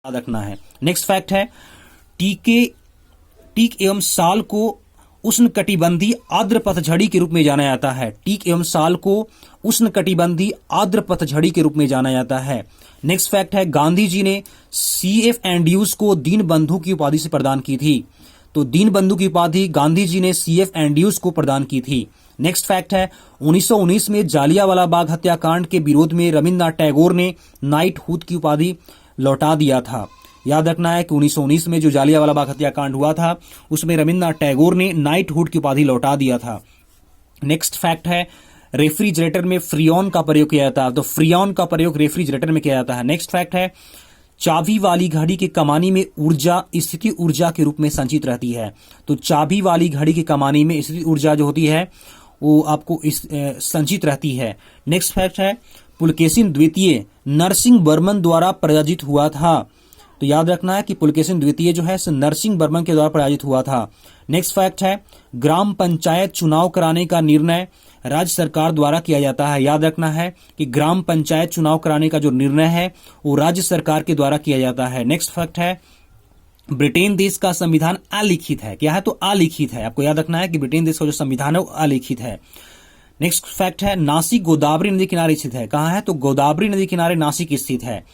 याद रखना है। नेक्स्ट फैक्ट है टीक एवं साल को उष्णकटिबंधीय आर्द्र पतझड़ी के रूप में जाना जाता है। टीक एवं साल को उष्णकटिबंधीय आर्द्र पतझड़ी के रूप में जाना जाता है। नेक्स्ट फैक्ट है गांधी जी ने CF एंड्रयूज को दीनबंधु की उपाधि से प्रदान की थी। तो दीनबंधु की उपाधि गांधी जी ने CF एंड्रयूज को प्रदान की थी। नेक्स्ट फैक्ट है 1919 में जालियांवाला बाग हत्याकांड के विरोध में रविन्द्रनाथ टैगोर ने नाइटहुड की उपाधि लौटा दिया था। याद रखना है कि 1919 में जो जालियांवाला बाग हत्याकांड हुआ था उसमें रविन्द्रनाथ टैगोर ने नाइटहुड की उपाधि लौटा दिया था। नेक्स्ट फैक्ट है रेफ्रिजरेटर में फ्रियोन का प्रयोग किया जाता है। तो फ्रियोन का प्रयोग रेफ्रिजरेटर में किया जाता है। नेक्स्ट फैक्ट है चाबी वाली घड़ी की कमानी में ऊर्जा स्थिति ऊर्जा के रूप में संचित रहती है। तो चाबी वाली घड़ी की कमानी में स्थिति ऊर्जा जो होती है वो आपको संचित रहती है। नेक्स्ट फैक्ट है पुलकेशिन द्वितीय नरसिंह वर्मन द्वारा पराजित हुआ था। तो याद रखना है कि पुलकेशिन द्वितीय जो है नरसिंह वर्मन के द्वारा पराजित हुआ था। नेक्स्ट फैक्ट है ग्राम पंचायत चुनाव कराने का निर्णय राज्य सरकार द्वारा किया जाता है। याद रखना है कि ग्राम पंचायत चुनाव कराने का जो निर्णय है वो राज्य सरकार के द्वारा किया जाता है। नेक्स्ट फैक्ट है ब्रिटेन देश का संविधान अलिखित है। क्या है? तो अलिखित है। आपको याद रखना है कि ब्रिटेन देश का जो संविधान है वो अलिखित है। नेक्स्ट फैक्ट है नासिक गोदावरी नदी किनारे स्थित है। कहां है? तो गोदावरी नदी किनारे नासिक स्थित है।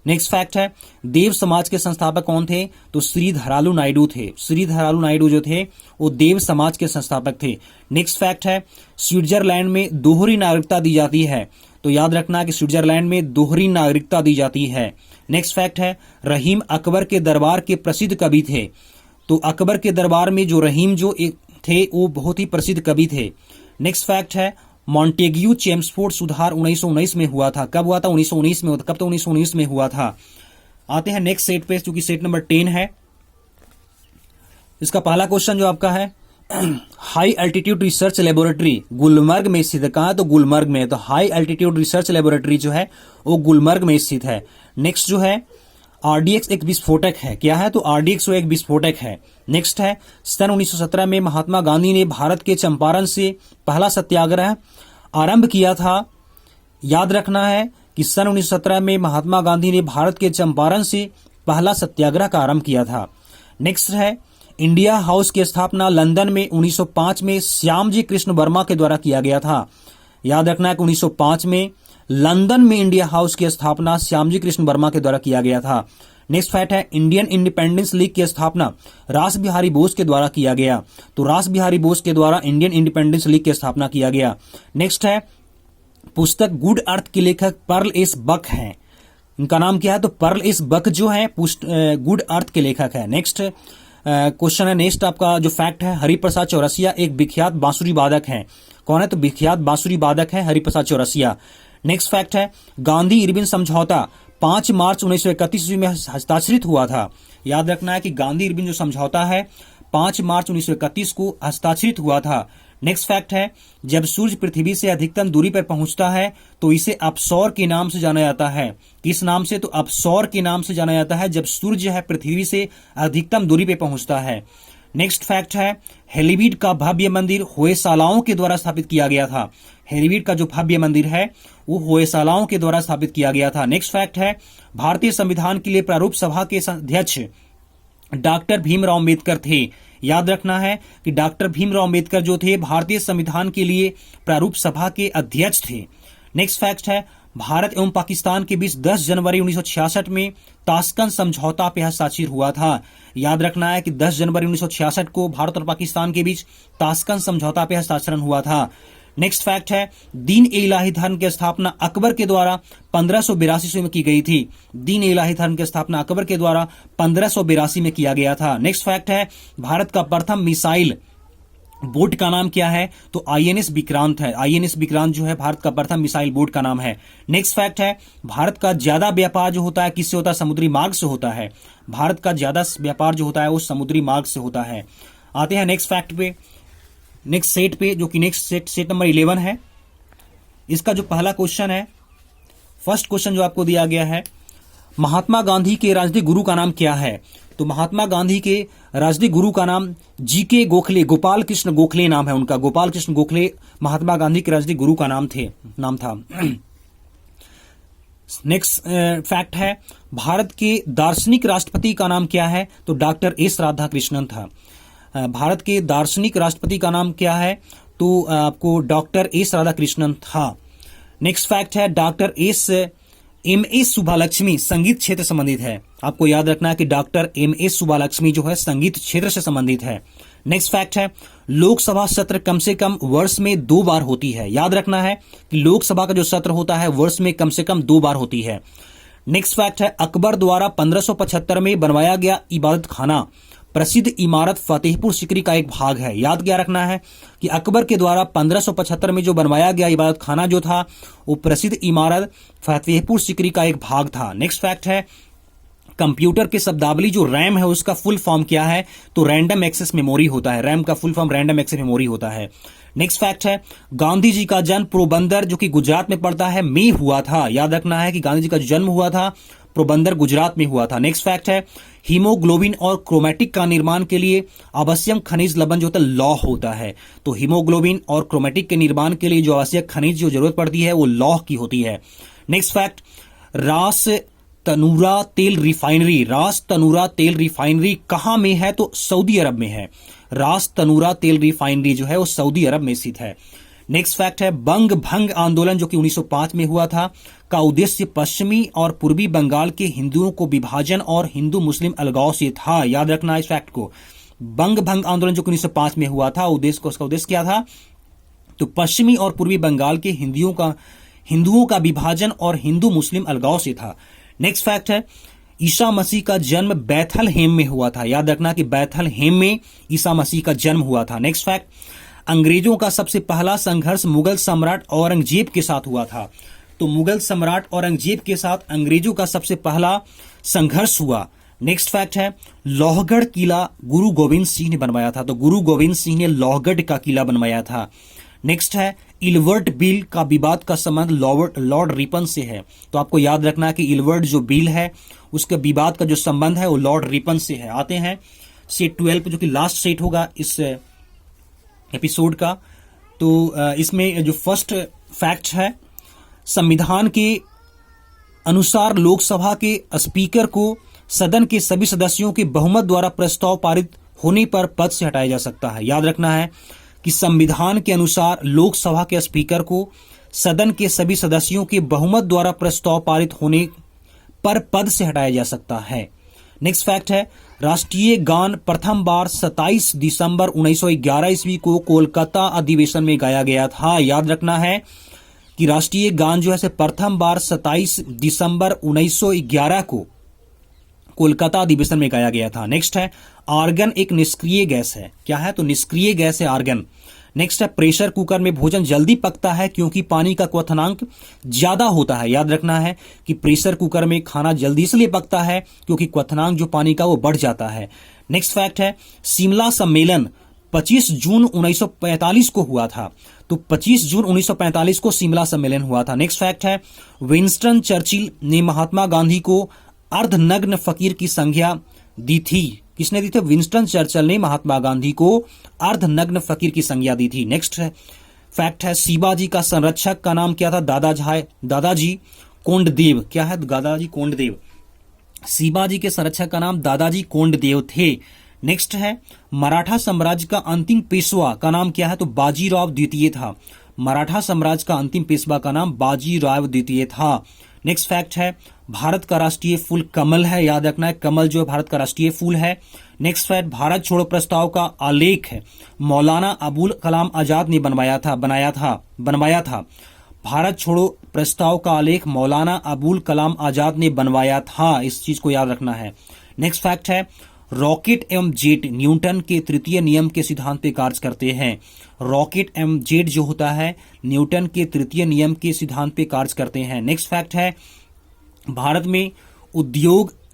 नेक्स्ट फैक्ट है देव समाज के संस्थापक कौन थे? तो श्री धरालू नायडू थे। श्री धरालू नायडू जो थे वो देव समाज के संस्थापक थे। नेक्स्ट फैक्ट है स्विट्जरलैंड में दोहरी नागरिकता दी जाती है। तो याद रखना कि स्विट्जरलैंड में दोहरी नागरिकता दी जाती है। नेक्स्ट फैक्ट है रहीम अकबर के दरबार के प्रसिद्ध कवि थे। तो अकबर के दरबार में जो रहीम जो थे वो बहुत ही प्रसिद्ध कवि थे। नेक्स्ट फैक्ट है मॉन्टेग्यू चेम्सफोर्ड सुधार 1919 में हुआ था। कब हुआ था? 1919 में। कब? तो 1919 में हुआ था। आते हैं नेक्स्ट सेट पे, क्योंकि सेट नंबर 10 है। इसका पहला क्वेश्चन जो आपका है high altitude research laboratory Gulmarg में स्थित है। कहां है? तो गुलमर्ग में। तो हाई एल्टीट्यूड रिसर्च लेबोरेटरी जो है वो गुलमर्ग में स्थित है। नेक्स्ट जो है RDX एक विस्फोटक है। क्या है? तो RDX एक विस्फोटक है। नेक्स्ट है सन 1917 में महात्मा गांधी ने भारत के चंपारण से पहला सत्याग्रह आरंभ किया था। याद रखना है कि सन 1917 में महात्मा गांधी ने भारत के चंपारण से पहला सत्याग्रह का आरंभ किया था। नेक्स्ट है इंडिया हाउस की स्थापना लंदन में 1905 में श्यामजी कृष्ण वर्मा के द्वारा किया गया था। याद रखना है कि 1905 में लंदन में इंडिया हाउस की स्थापना श्यामजी कृष्ण वर्मा के द्वारा किया गया था। नेक्स्ट फैक्ट है इंडियन इंडिपेंडेंस लीग की स्थापना रास बिहारी बोस के द्वारा किया गया। तो रास बिहारी बोस के द्वारा इंडियन इंडिपेंडेंस लीग की स्थापना किया गया। नेक्स्ट है पुस्तक गुड अर्थ के लेखक पर्ल एस बक हैं। इनका नाम क्या है? तो पर्ल एस बक जो है गुड अर्थ के लेखक है। नेक्स्ट क्वेश्चन है नेक्स्ट आपका जो फैक्ट है हरिप्रसाद चौरसिया एक विख्यात बांसुरी वादक है। कौन है? तो विख्यात बांसुरी वादक है हरिप्रसाद चौरसिया। नेक्स्ट फैक्ट है गांधी इरविन समझौता 5 मार्च 1931 ईस्वी में हस्ताक्षरित हुआ था। याद रखना है कि गांधी इरविन जो समझौता है 5 मार्च 1931 को हस्ताक्षरित हुआ था। नेक्स्ट फैक्ट है जब सूर्य पृथ्वी से अधिकतम दूरी पर पहुंचता है तो इसे अपसौर के नाम से जाना जाता है। किस नाम से? तो अपसौर के नाम से जाना जाता है जब सूर्य है पृथ्वी से अधिकतम दूरी पर पहुंचता है। नेक्स्ट फैक्ट है हेलीवीड का भव्य मंदिर होयसालाओं के द्वारा स्थापित किया गया था। हेलीवीड का जो भव्य मंदिर है वो होयसालाओं के द्वारा स्थापित किया गया था। नेक्स्ट फैक्ट है भारतीय संविधान के लिए प्रारूप सभा के अध्यक्ष डॉक्टर भीमराव अंबेडकर थे। याद रखना है कि डॉक्टर भीमराव अंबेडकर जो थे भारतीय संविधान के लिए प्रारूप सभा के अध्यक्ष थे। नेक्स्ट फैक्ट है भारत एवं पाकिस्तान के बीच 10 जनवरी 1966 में ताशकंद समझौता पे हस्ताक्षर हुआ था। याद रखना है कि 10 जनवरी 1966 को भारत और पाकिस्तान के बीच ताशकंद समझौता पे हस्ताक्षरण हुआ था। नेक्स्ट फैक्ट है दीन ए इलाही धर्म की स्थापना अकबर के द्वारा 1582 ईस्वी में की गई थी। दीन ए इलाही धर्म की स्थापना अकबर के द्वारा 1582 में किया गया था। नेक्स्ट फैक्ट है भारत का प्रथम मिसाइल बोट का नाम क्या है? तो INS विक्रांत है। INS विक्रांत जो है भारत का प्रथम मिसाइल बोट का नाम है। नेक्स्ट फैक्ट है भारत का ज्यादा व्यापार जो होता है किससे होता है? समुद्री मार्ग से होता है। भारत का ज्यादा व्यापार जो होता है वो समुद्री मार्ग से होता है। आते हैं नेक्स्ट फैक्ट पे, नेक्स्ट सेट पे, जो कि नेक्स्ट सेट नंबर 11 है। इसका जो पहला क्वेश्चन है, फर्स्ट क्वेश्चन जो आपको दिया गया है महात्मा गांधी के राजनीतिक गुरु का नाम क्या है? तो महात्मा गांधी के राजनीतिक गुरु का नाम GK गोखले, गोपाल कृष्ण गोखले नाम है उनका। गोपाल कृष्ण गोखले महात्मा गांधी के राजनीतिक गुरु का नाम था। नेक्स्ट फैक्ट है, भारत के दार्शनिक राष्ट्रपति का नाम क्या है? तो डॉक्टर एस राधाकृष्णन था। भारत के दार्शनिक राष्ट्रपति का नाम क्या है? तो आपको डॉक्टर एस राधाकृष्णन था। नेक्स्ट फैक्ट है, डॉक्टर एम एस सुब्बालक्ष्मी संगीत क्षेत्र संबंधित है। आपको याद रखना है कि डॉक्टर एम एस सुब्बालक्ष्मी जो है संगीत क्षेत्र से संबंधित है। नेक्स्ट फैक्ट है, लोकसभा सत्र कम से कम वर्ष में 2 बार होती है। याद रखना है कि लोकसभा का जो सत्र होता है वर्ष में कम से कम 2 बार होती है। नेक्स्ट फैक्ट है, अकबर द्वारा 1575 में बनवाया गया इबादत खाना प्रसिद्ध इमारत फतेहपुर सीकरी का एक भाग है। याद क्या रखना है कि अकबर के द्वारा 1575 में जो बनवाया गया इबादत खाना जो था वो प्रसिद्ध इमारत फतेहपुर सीकरी का एक भाग था। नेक्स्ट फैक्ट है, कंप्यूटर के शब्दावली जो रैम है उसका फुल फॉर्म क्या है? तो रैंडम एक्सेस मेमोरी होता है। रैम का full form random access memory होता है। नेक्स्ट फैक्ट है, गांधी जी का जन्म पोरबंदर जो कि गुजरात में पड़ता है में हुआ था। याद रखना है कि गांधी जी का जन्म हुआ था पोरबंदर गुजरात में हुआ था। नेक्स्ट फैक्ट है, हीमोग्लोबिन और क्रोमैटिक का निर्माण के लिए आवश्यक खनिज लवण जो होता है लौह होता है। तो हीमोग्लोबिन और क्रोमैटिक के निर्माण के लिए जो आवश्यक खनिज जो जरूरत पड़ती है वो लौह की होती है। नेक्स्ट फैक्ट, रास तनूरा तेल रिफाइनरी कहां में है? तो सऊदी अरब में है। रास तनूरा तेल रिफाइनरी जो है वो सऊदी अरब में स्थित है। नेक्स्ट फैक्ट है, बंग भंग आंदोलन जो कि 1905 में हुआ था का उद्देश्य पश्चिमी और पूर्वी बंगाल के हिंदुओं को विभाजन और हिंदू मुस्लिम अलगाव से था। याद रखना इस फैक्ट को। बंग भंग आंदोलन जो कि 1905 में हुआ था उसका उद्देश्य क्या था? तो पश्चिमी और पूर्वी बंगाल के हिंदुओं का विभाजन और हिंदू मुस्लिम अलगाव से था। नेक्स्ट फैक्ट है, ईसा मसीह का जन्म बैथलहेम में हुआ था। याद रखना कि बैथलहेम में ईसा मसीह का जन्म हुआ था। नेक्स्ट फैक्ट, अंग्रेजों का सबसे पहला संघर्ष मुगल सम्राट औरंगजेब के साथ हुआ था। तो मुगल सम्राट औरंगजेब के साथ अंग्रेजों का सबसे पहला संघर्ष हुआ। नेक्स्ट फैक्ट है, लोहगढ़ किला गुरु गोविंद सिंह ने बनवाया था। तो गुरु गोविंद सिंह ने लोहगढ़ का किला बनवाया था। नेक्स्ट है, इलवर्ट बिल का विवाद का संबंध लॉर्ड रिपन से है। तो आपको याद रखना है कि इलवर्ट जो बिल है उसके विवाद का जो संबंध है वो लॉर्ड रिपन से है। आते हैं सेट 12 जो कि लास्ट सेट होगा इस एपिसोड का। तो इसमें जो फर्स्ट फैक्ट है, संविधान के अनुसार लोकसभा के स्पीकर को सदन के सभी सदस्यों के बहुमत द्वारा प्रस्ताव पारित होने पर पद से हटाया जा सकता है। याद रखना है कि संविधान के अनुसार लोकसभा के स्पीकर को सदन के सभी सदस्यों के बहुमत द्वारा प्रस्ताव पारित होने पर पद से हटाया जा सकता है। नेक्स्ट फैक्ट है, राष्ट्रीय गान प्रथम बार 27 दिसंबर 1911 ईस्वी को कोलकाता अधिवेशन में गाया गया था। याद रखना है कि राष्ट्रीय गान जो है प्रथम बार 27 दिसंबर 1911 को कोलकाता अधिवेशन में गाया गया था। नेक्स्ट है, आर्गन एक निष्क्रिय गैस है। क्या है? तो निष्क्रिय गैस है आर्गन। नेक्स्ट है, प्रेशर कुकर में भोजन जल्दी पकता है क्योंकि पानी का क्वथनांक ज्यादा होता है। याद रखना है कि प्रेशर कुकर में खाना जल्दी इसलिए पकता है क्योंकि क्वथनांक जो पानी का वो बढ़ जाता है। नेक्स्ट फैक्ट है, शिमला सम्मेलन 25 जून 1945 को हुआ था। तो 25 जून 1945 को शिमला सम्मेलन हुआ था। नेक्स्ट फैक्ट है, विंस्टन चर्चिल ने महात्मा गांधी को अर्धनग्न फकीर की संज्ञा दी थी। किसने दी थी? विंस्टन चर्चिल ने महात्मा गांधी को अर्धनग्न फकीर की संज्ञा दी थी। नेक्स्ट फैक्ट है, शिवाजी का संरक्षक का नाम क्या था? दादाजी कोंडदेव। क्या है? दादाजी कोंडदेव। शिवाजी के संरक्षक का नाम दादाजी कोंडदेव थे। नेक्स्ट है, मराठा साम्राज्य का अंतिम पेशवा का नाम क्या है? तो बाजीराव द्वितीय था। मराठा साम्राज्य का अंतिम पेशवा का नाम बाजीराव द्वितीय था। नेक्स्ट फैक्ट है, भारत का राष्ट्रीय फूल कमल है। याद रखना है, कमल जो है भारत का राष्ट्रीय फूल है। नेक्स्ट फैक्ट, भारत छोड़ो प्रस्ताव का आलेख है मौलाना अबुल कलाम आजाद ने बनवाया था। भारत छोड़ो प्रस्ताव का आलेख मौलाना अबुल कलाम आजाद ने बनवाया था। इस चीज को याद रखना है। नेक्स्ट फैक्ट है, रॉकेट एवं जेट न्यूटन के तृतीय नियम के सिद्धांत पे कार्य करते हैं। रॉकेट एवं जेट जो होता है न्यूटन के तृतीय नियम के सिद्धांत पे कार्य करते हैं। नेक्स्ट फैक्ट है, भारत में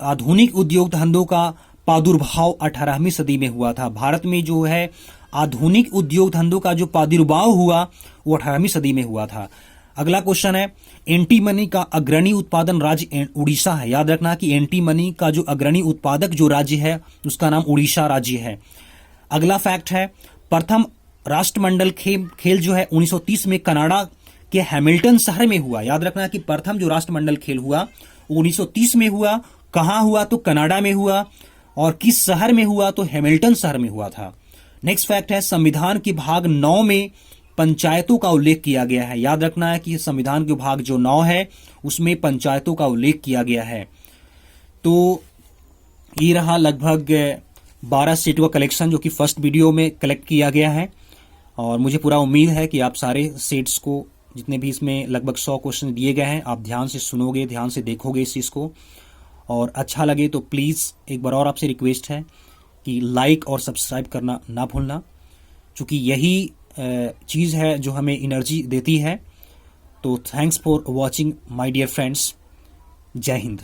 आधुनिक उद्योग धंधों का प्रादुर्भाव 18वीं सदी में हुआ था। भारत में जो है आधुनिक उद्योग धंधों का जो प्रादुर्भाव हुआ वो 18वीं सदी में हुआ था। अगला क्वेश्चन है, एंटीमनी का अग्रणी उत्पादन राज्य उड़ीसा है। याद रखना कि एंटीमनी का जो अग्रणी उत्पादक जो राज्य है उसका नाम उड़ीसा राज्य है। अगला फैक्ट है, प्रथम राष्ट्रमंडल खेल जो है 1930 में कनाडा कि हैमिल्टन शहर में हुआ। याद रखना कि प्रथम जो राष्ट्रमंडल खेल हुआ 1930 में हुआ। कहां हुआ? तो कनाडा में हुआ। और किस शहर में हुआ? तो हैमिल्टन शहर में हुआ था। नेक्स्ट फैक्ट है, संविधान के भाग 9 में पंचायतों का उल्लेख किया गया है। याद रखना है कि संविधान के भाग जो 9 है उसमें पंचायतों का उल्लेख किया गया है। तो ये रहा लगभग 12 सेट का कलेक्शन जो कि फर्स्ट वीडियो में कलेक्ट किया गया है। और मुझे पूरा उम्मीद है कि आप सारे सेट्स को, जितने भी इसमें लगभग 100 क्वेश्चन दिए गए हैं, आप ध्यान से सुनोगे, ध्यान से देखोगे इस चीज़ को। और अच्छा लगे तो प्लीज़ एक बार और आपसे रिक्वेस्ट है कि लाइक और सब्सक्राइब करना ना भूलना, क्योंकि यही चीज़ है जो हमें एनर्जी देती है। तो thanks for watching my dear friends. जय हिंद।